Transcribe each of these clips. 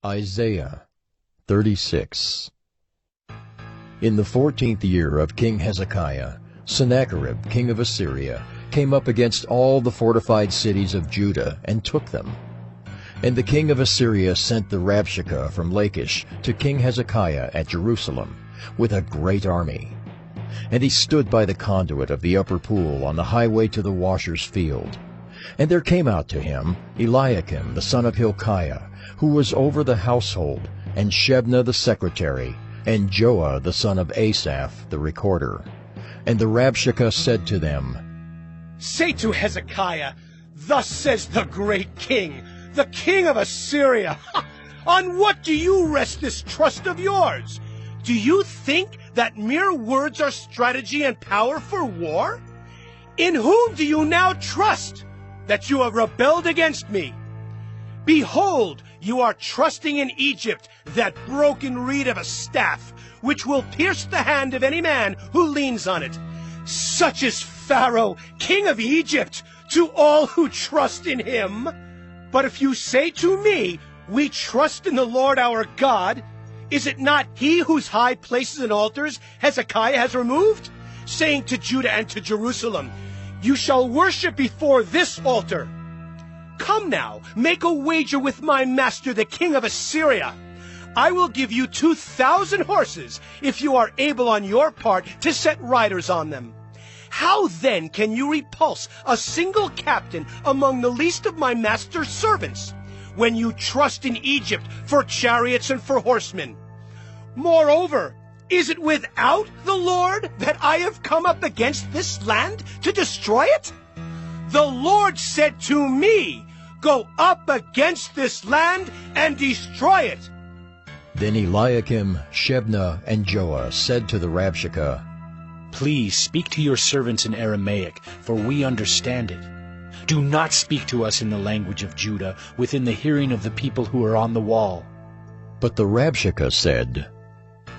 Isaiah 36. In the 14th year of King Hezekiah, Sennacherib, king of Assyria, came up against all the fortified cities of Judah and took them. And the king of Assyria sent the Rabshakeh from Lachish to King Hezekiah at Jerusalem with a great army. And he stood by the conduit of the upper pool on the highway to the washer's field. And there came out to him Eliakim the son of Hilkiah, who was over the household, and Shebna the secretary, and Joah the son of Asaph the recorder. And the Rabshakeh said to them, "Say to Hezekiah, thus says the great king, the king of Assyria, on what do you rest this trust of yours? Do you think that mere words are strategy and power for war? In whom do you now trust, that you have rebelled against me? Behold, you are trusting in Egypt, that broken reed of a staff, which will pierce the hand of any man who leans on it. Such is Pharaoh, king of Egypt, to all who trust in him. But if you say to me, we trust in the Lord our God, is it not he whose high places and altars Hezekiah has removed, saying to Judah and to Jerusalem, you shall worship before this altar? Come now, make a wager with my master, the king of Assyria. I will give you 2,000 horses, if you are able on your part to set riders on them. How then can you repulse a single captain among the least of my master's servants, when you trust in Egypt for chariots and for horsemen? Moreover, is it without the Lord that I have come up against this land to destroy it? The Lord said to me, go up against this land and destroy it." Then Eliakim, Shebna, and Joah said to the Rabshakeh, "Please speak to your servants in Aramaic, for we understand it. Do not speak to us in the language of Judah, within the hearing of the people who are on the wall." But the Rabshakeh said,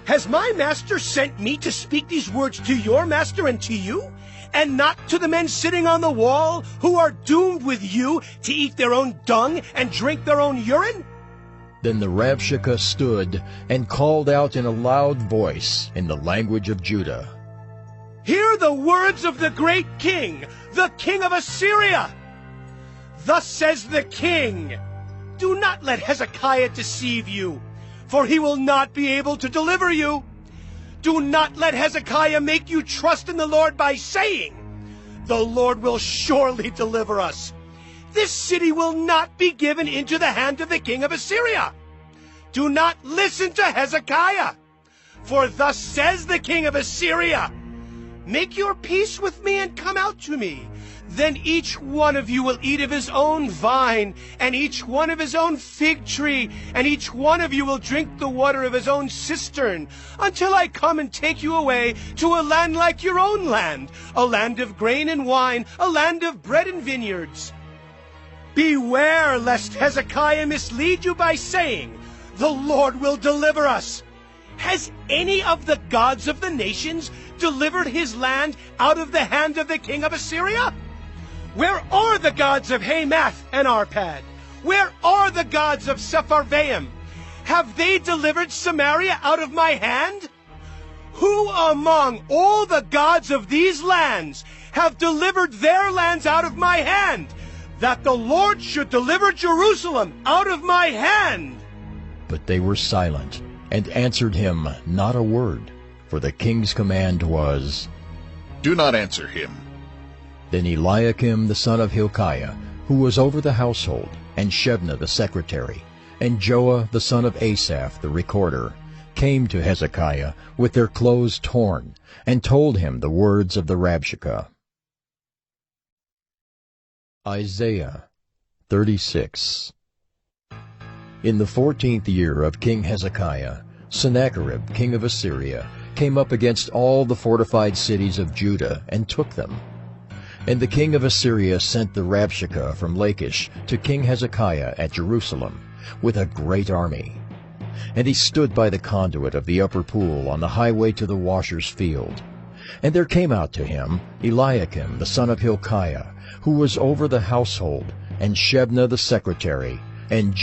Has my master sent me to speak these words to your master and to you, and not to the men sitting on the wall, who are doomed with you to eat their own dung and drink their own urine? Then the Rabshakeh stood and called out in a loud voice in the language of Judah, Hear the words of the great king, the king of Assyria. Thus says the king, do not let Hezekiah deceive you, for he will not be able to deliver you. Do not let Hezekiah make you trust in the Lord by saying, the Lord will surely deliver us. This city will not be given into the hand of the king of Assyria. Do not listen to Hezekiah, for thus says the king of Assyria, make your peace with me and come out to me. Then each one of you will eat of his own vine, and each one of his own fig tree, and each one of you will drink the water of his own cistern, until I come and take you away to a land like your own land, a land of grain and wine, a land of bread and vineyards. Beware lest Hezekiah mislead you by saying, the Lord will deliver us. Has any of the gods of the nations delivered his land out of the hand of the king of Assyria? Where are the gods of Hamath and Arpad? Where are the gods of Sepharvaim? Have they delivered Samaria out of my hand? Who among all the gods of these lands have delivered their lands out of my hand, that the Lord should deliver Jerusalem out of my hand? But they were silent, and answered him not a word, for the king's command was, Do not answer him. Then Eliakim the son of Hilkiah, who was over the household, and Shebna the secretary, and Joah the son of Asaph the recorder, came to Hezekiah with their clothes torn, and told him the words of the Rabshakeh. Isaiah 36. In the 14th year of King Hezekiah, Sennacherib, king of Assyria, came up against all the fortified cities of Judah and took them. And the king of Assyria sent the Rabshakeh from Lachish to King Hezekiah at Jerusalem with a great army. And he stood by the conduit of the upper pool on the highway to the washer's field. And there came out to him Eliakim the son of Hilkiah, who was over the household, and Shebna the secretary, and